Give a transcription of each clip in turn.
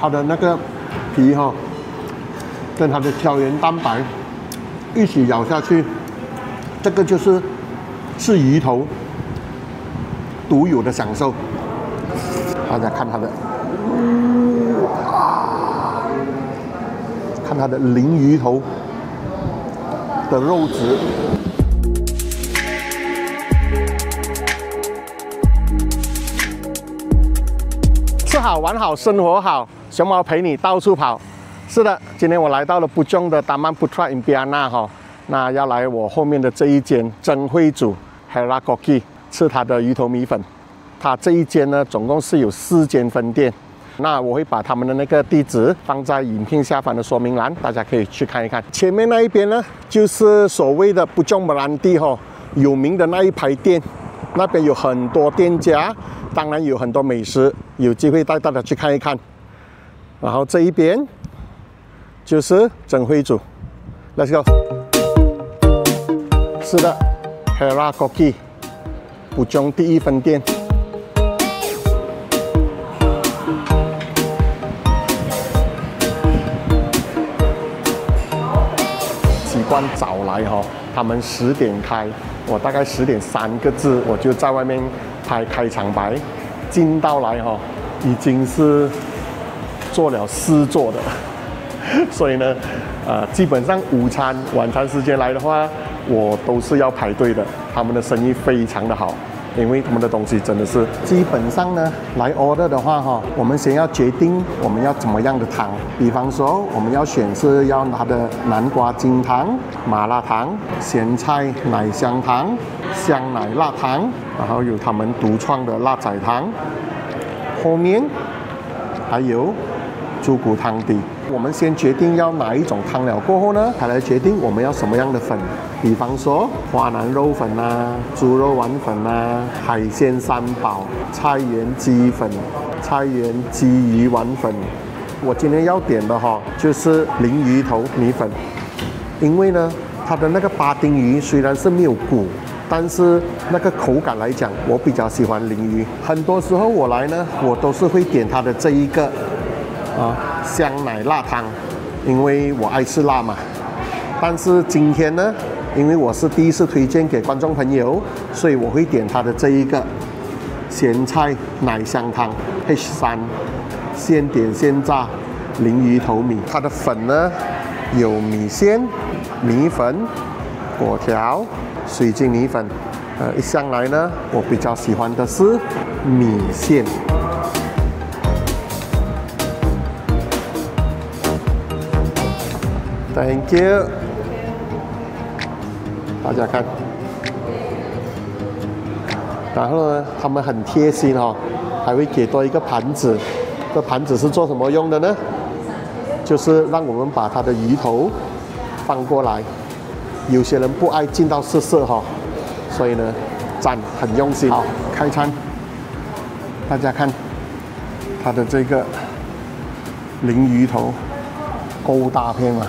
它的那个皮哈，跟它的胶原蛋白一起咬下去，这个就是吃鱼头独有的享受。大家看它的，看它的鲮鱼头的肉质。吃好玩好生活好，熊猫陪你到处跑。是的，今天我来到了Puchong的Taman Putra Impiana 哈，那要来我后面的这一间真会煮 Herra Kokki 吃它的鱼头米粉。它这一间呢，总共是有4间分店。那我会把他们的那个地址放在影片下方的说明栏，大家可以去看一看。前面那一边呢，就是所谓的Puchong Meranti哈，有名的那一排店，那边有很多店家，当然有很多美食，有机会带大家去看一看。然后这一边就是真会煮 ，Let's go。是的 ，Herra Kokki， Puchong第1分店。习惯早来哈，他们10点开，我大概10点3个字我就在外面拍开场白，进到来哈，已经是做了4座的，所以呢，基本上午餐、晚餐时间来的话，我都是要排队的。他们的生意非常的好，因为他们的东西真的是基本上呢，来 order 的话哈，我们先要决定我们要怎么样的汤。比方说，我们要选是要它的南瓜金汤、麻辣汤、咸菜奶香汤、香奶辣汤，然后有他们独创的辣仔汤，后面还有猪骨汤底。我们先决定要哪一种汤了过后呢，才来决定我们要什么样的粉。比方说花南肉粉啊、猪肉丸粉啊、海鲜三宝、菜园鸡粉、菜园鸡鱼丸粉。我今天要点的哈，就是鲮鱼头米粉，因为呢，它的那个巴丁鱼虽然是没有骨，但是那个口感来讲，我比较喜欢鲮鱼。很多时候我来呢，我都是会点它的这一个香奶辣汤，因为我爱吃辣嘛。但是今天呢，因为我是第一次推荐给观众朋友，所以我会点它的这一个咸菜奶香汤 H3， 现点现炸鲮鱼头米。它的粉呢有米线、米粉、果条、水晶米粉。一向来呢，我比较喜欢的是米线。Thank you。大家看，然后呢，他们很贴心哦，还会给多一个盘子。这盘子是做什么用的呢？就是让我们把它的鱼头放过来。有些人不爱进到色色哈，所以呢，赞，很用心。好，开餐，大家看它的这个鲮鱼头，够大片嘛。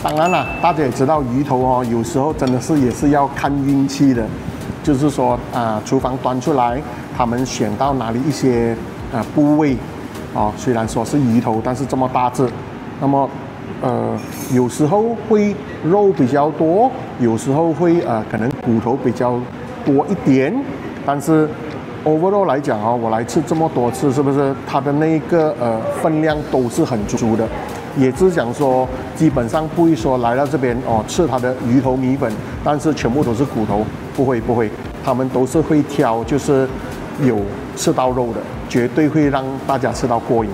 当然了，大家也知道鱼头哦，有时候真的是也是要看运气的。就是说厨房端出来，他们选到哪里一些部位虽然说是鱼头，但是这么大只，那么有时候会肉比较多，有时候会可能骨头比较多一点，但是 overall 来讲我来吃这么多次，是不是它的那个分量都是很足的？也是讲说，基本上不会说来到这边吃它的鱼头米粉，但是全部都是骨头，不会，他们都是会挑，就是有吃到肉的，绝对会让大家吃到过瘾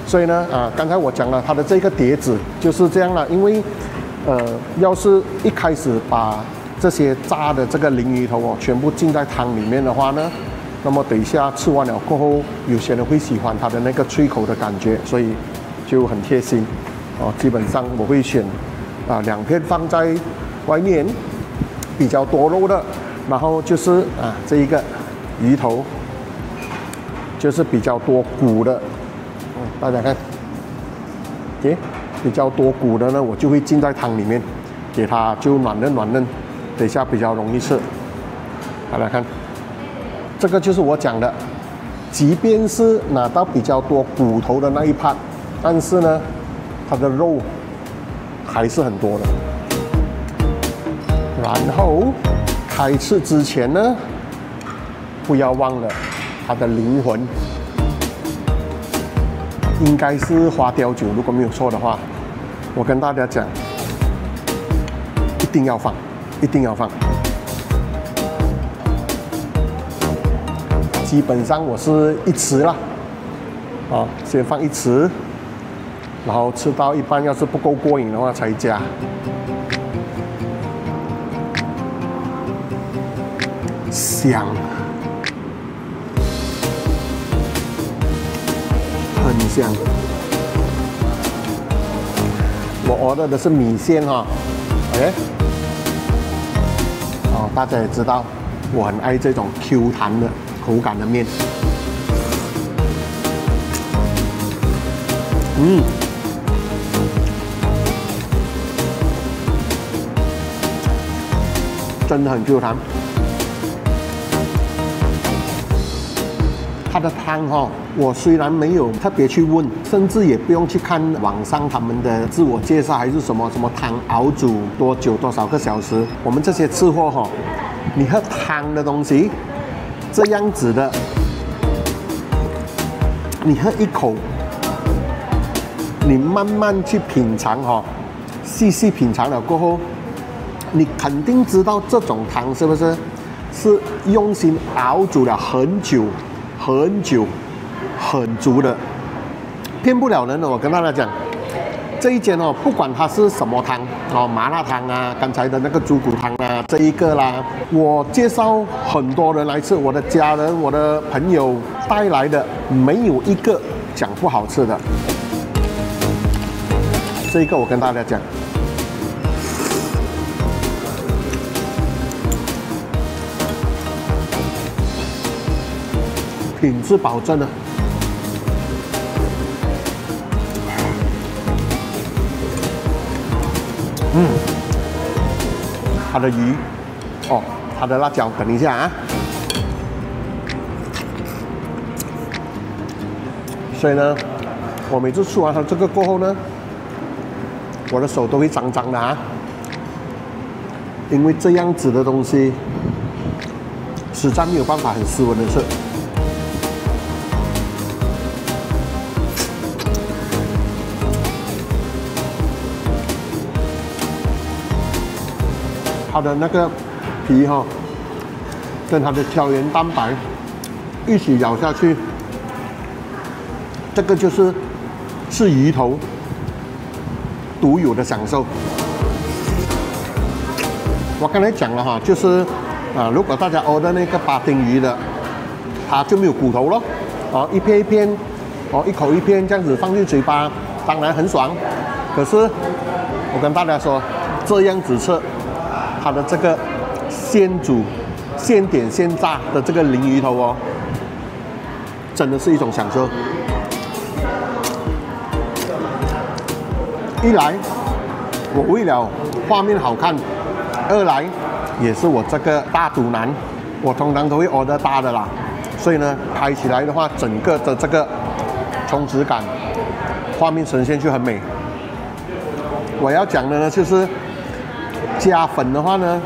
所以呢刚才我讲了它的这个碟子就是这样了，因为要是一开始把这些炸的这个鲮鱼头全部浸在汤里面的话呢，那么等一下吃完了过后，有些人会喜欢它的那个脆口的感觉，所以就很贴心基本上我会选2片放在外面比较多肉的，然后就是这一个鱼头就是比较多骨的，大家看比较多骨的呢，我就会浸在汤里面，给它就软嫩，等一下比较容易吃。大家看，这个就是我讲的即便是拿到比较多骨头的那一 part， 但是呢，它的肉还是很多的。然后开吃之前呢，不要忘了它的灵魂，应该是花雕酒，如果没有错的话，我跟大家讲，一定要放，一定要放。基本上我是一匙啦，先放一匙，然后吃到一半，要是不够过瘾的话才加。香，很香。我 order 的是米线哈，OK， 大家也知道，我很爱这种 Q 弹的口感的面。真的很 Q 弹。它的汤我虽然没有特别去问，甚至也不用去看网上他们的自我介绍还是什么汤熬煮多久多少个小时。我们这些吃货你喝汤的东西这样子的，你喝一口，你慢慢去品尝细细品尝了过后，你肯定知道这种汤是不是用心熬煮了很久。很久，很足的，骗不了人的。我跟大家讲，这一间不管它是什么汤麻辣汤啊，刚才的那个猪骨汤啊，这一个啦，我介绍很多人来吃，我的家人、我的朋友带来的，没有一个讲不好吃的。这一个我跟大家讲。品质保证的，它的鱼，它的辣椒，等一下啊。所以呢，我每次吃完它这个过后呢，我的手都会脏脏的啊，因为这样子的东西，实在没有办法很斯文的吃。它的那个皮跟它的胶原蛋白一起咬下去，这个就是吃鱼头独有的享受。我刚才讲了就是如果大家 order 那个巴丁鱼的，它就没有骨头咯，一片一片，一口一片这样子放进嘴巴，当然很爽。可是我跟大家说，这样子吃。它的这个现煮、现点、现炸的这个鲮鱼头真的是一种享受。一来，我为了画面好看；二来，也是我这个大肚腩，我通常都会 order 大的啦。所以呢，拍起来的话，整个的这个充实感，画面呈现就很美。我要讲的呢，就是加粉的话呢，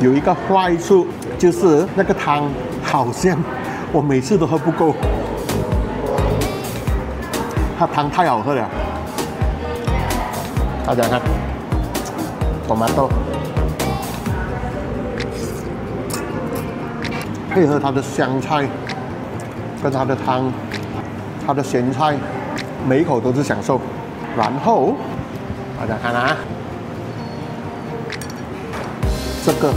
有一个坏处，就是那个汤好像我每次都喝不够，它汤太好喝了。大家看，tomato配合它的香菜，跟它的汤，它的咸菜，每一口都是享受。然后大家看啊。这个，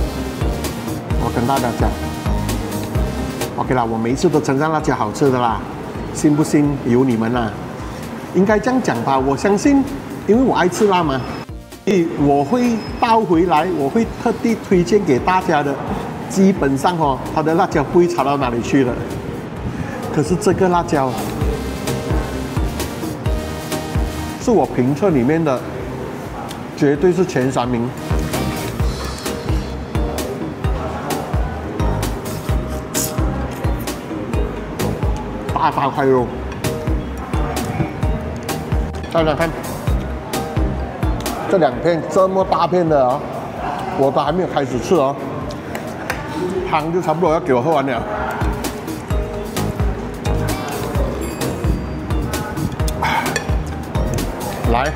我跟大家讲 ，OK 啦，我每一次都称赞辣椒好吃的啦，信不信由你们啦。应该这样讲吧，我相信，因为我爱吃辣嘛，所以我会倒回来，我会特地推荐给大家的。基本上它的辣椒不会差到哪里去了。可是这个辣椒，是我评测里面的，绝对是前3名。大块肉。大家看，这2片这么大片的啊，我都还没有开始吃哦，汤就差不多要给我喝完了。来，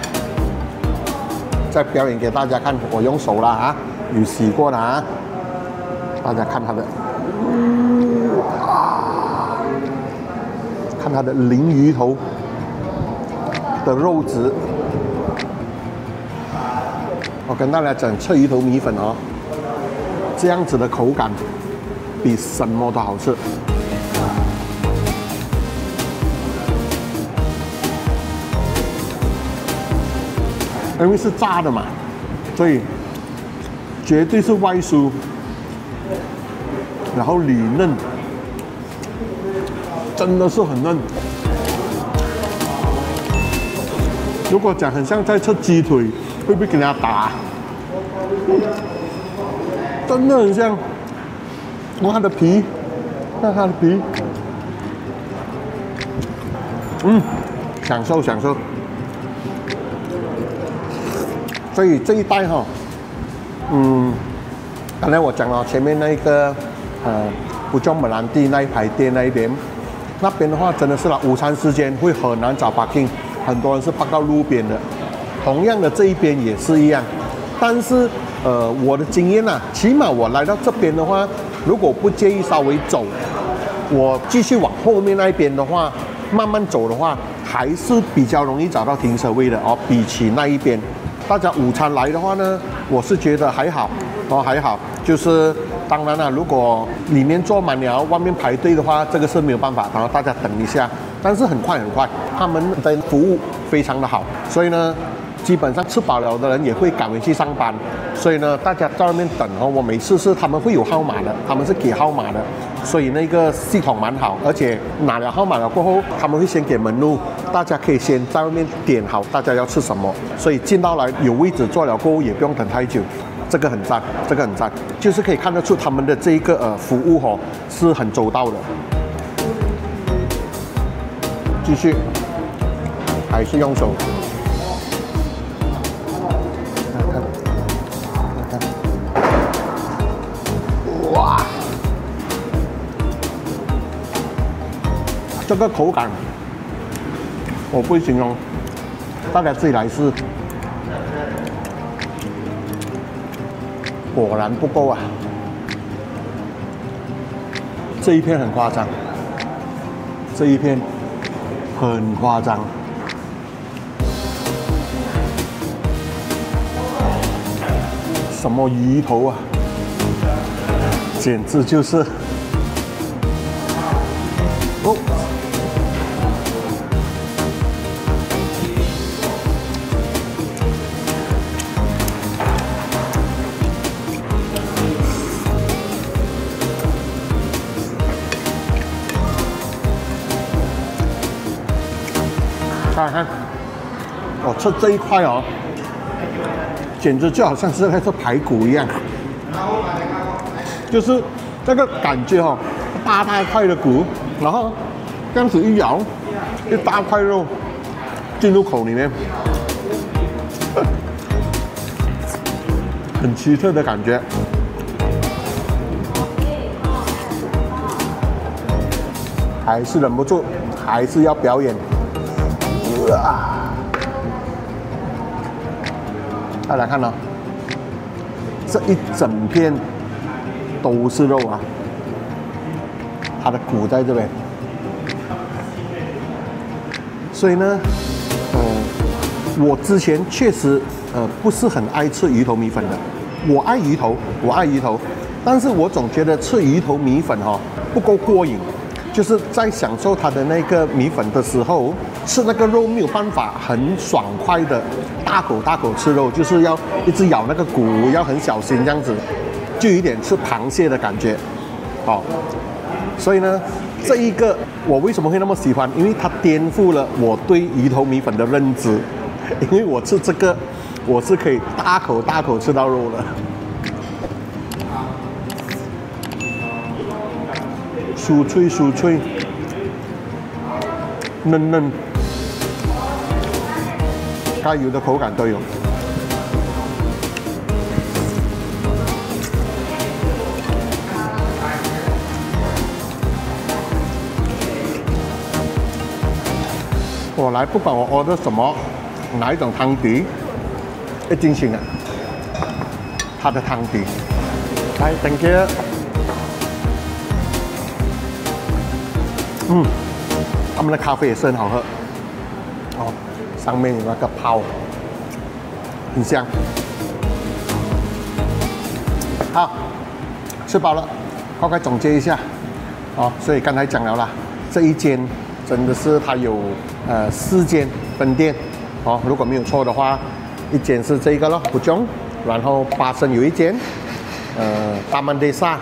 再表演给大家看，我用手了啊，有洗过的啊，大家看它的，看它的鲮鱼头的肉质。我跟大家讲，吃鱼头米粉哦，这样子的口感比什么都好吃。因为是炸的嘛，所以绝对是外酥，然后里嫩，真的是很嫩。如果讲很像在吃鸡腿，会不会给人家打？真的很像。看它的皮，看它的皮，享受享受。所以这一带哈，刚才我讲了前面那个Puchong本兰地那一排店那边的话真的是午餐时间会很难找 parking， 很多人是park到路边的。同样的这一边也是一样，但是我的经验啊，起码我来到这边的话，如果不介意稍微走，我继续往后面那一边的话，慢慢走的话，还是比较容易找到停车位的哦，比起那一边。大家午餐来的话呢，我是觉得还好哦，还好。就是当然了，如果里面坐满了，外面排队的话，这个是没有办法，然后大家等一下。但是很快很快，他们的服务非常的好，所以呢，基本上吃饱了的人也会赶回去上班。所以呢，大家在外面等哦，我每次是他们会有号码的，他们是给号码的，所以那个系统蛮好，而且拿了号码了过后，他们会先给门路。大家可以先在外面点好大家要吃什么，所以进到来有位置坐了过后也不用等太久，这个很赞，这个很赞，就是可以看得出他们的这一个服务哦是很周到的。继续，还是用手，看，哇，这个口感。我不会形容，大家自己来试。果然不够啊！这一片很夸张，这一片很夸张。什么鱼头啊，简直就是哦。看看，我吃这一块哦，简直就好像是在吃排骨一样，就是这个感觉哦，大块的骨，然后这样子一咬，一大块肉进入口里面，很奇特的感觉。还是忍不住，还是要表演。大家看到，这一整片都是肉啊，它的骨在这边，所以呢，我之前确实不是很爱吃鱼头米粉的，我爱鱼头，但是我总觉得吃鱼头米粉不够过瘾。就是在享受它的那个米粉的时候，吃那个肉没有办法很爽快的大口吃肉，就是要一直咬那个骨，要很小心这样子，就有一点吃螃蟹的感觉，所以呢，这一个我为什么会那么喜欢？因为它颠覆了我对鱼头米粉的认知，因为我吃这个，我是可以大口吃到肉的。酥脆，嫩嫩，该有的口感都有。我来，不管我 order 什么，哪一种汤底，一定行啊！它的汤底，来 ，thank you。他们的咖啡也是很好喝，哦，上面有那个泡，很香。好，吃饱了，快总结一下，哦，所以刚才讲了啦，这一间真的是它有4间分店，哦，如果没有错的话，一间是这个咯，Puchong，然后巴生有一间，Taman Desa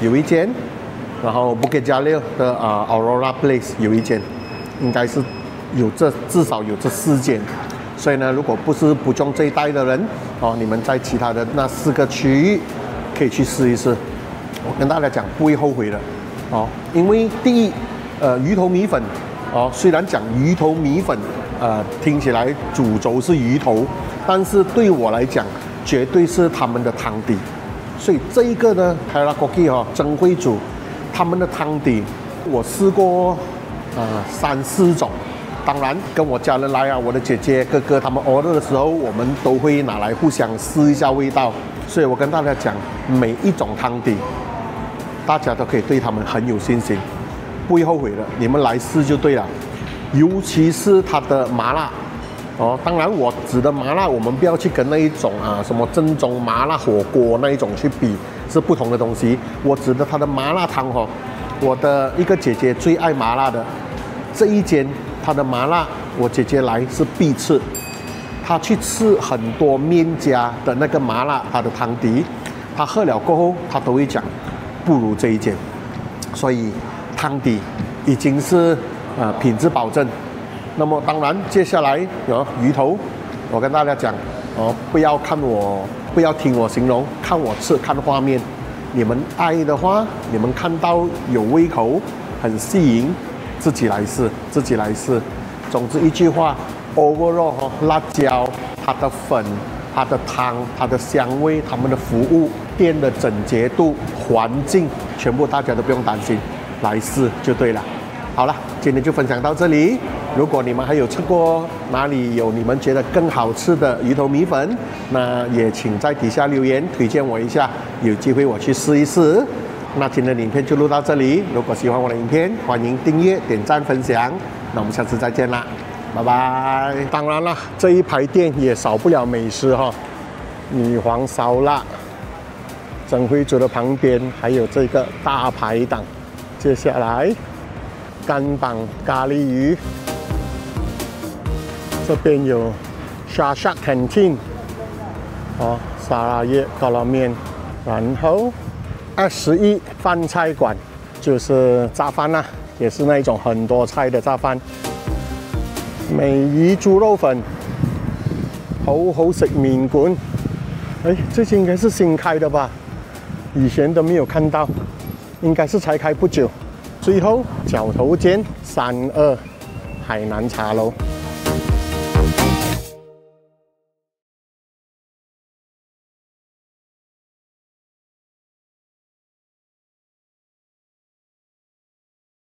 有一间。然后 Bukit Jalil 的Aurora Place 有一间，应该是有至少有这4间，所以呢，如果不是Puchong这一带的人哦，你们在其他的那4个区域可以去试一试。我跟大家讲，不会后悔的哦，因为第一，鱼头米粉哦，虽然讲鱼头米粉听起来主轴是鱼头，但是对我来讲，绝对是他们的汤底。所以这一个呢，Herra Kokki 哦，真会煮。他们的汤底，我试过3、4种，当然跟我家人来啊，我的姐姐、哥哥他们 order 的时候，我们都会拿来互相试一下味道。所以我跟大家讲，每一种汤底，大家都可以对他们很有信心，不会后悔的。你们来试就对了，尤其是它的麻辣。哦，当然我指的麻辣，我们不要去跟那一种什么正宗麻辣火锅那一种去比，是不同的东西。我指的它的麻辣汤哦，我的一个姐姐最爱麻辣的，这一间它的麻辣，我姐姐来是必吃，她去吃很多面家的那个麻辣，它的汤底，她喝了过后，她都会讲不如这一间，所以汤底已经是品质保证。那么当然，接下来有鱼头，我跟大家讲哦，不要听我形容，看我吃，看画面。你们爱的话，你们看到有胃口，很吸引，自己来试，自己来试。总之一句话 ，overall 辣椒、它的粉、它的汤、它的香味、他们的服务、店的整洁度、环境，全部大家都不用担心，来试就对了。好了，今天就分享到这里。如果你们还有吃过哪里有你们觉得更好吃的鱼头米粉，那也请在底下留言推荐我一下，有机会我去试一试。那今天的影片就录到这里，如果喜欢我的影片，欢迎订阅、点赞、分享。那我们下次再见啦，拜拜。当然了，这一排店也少不了美食哈，女皇烧腊，整辉煮的旁边还有这个大排档，接下来干榜咖喱鱼。这边有沙沙 canteen， 哦，沙拉叶高拉面，然后21饭菜馆就是炸饭啦，也是那一种很多菜的炸饭。美鱼猪肉粉，好食面馆，哎，这些应该是新开的吧？以前都没有看到，应该是才开不久。最后角头间32海南茶楼。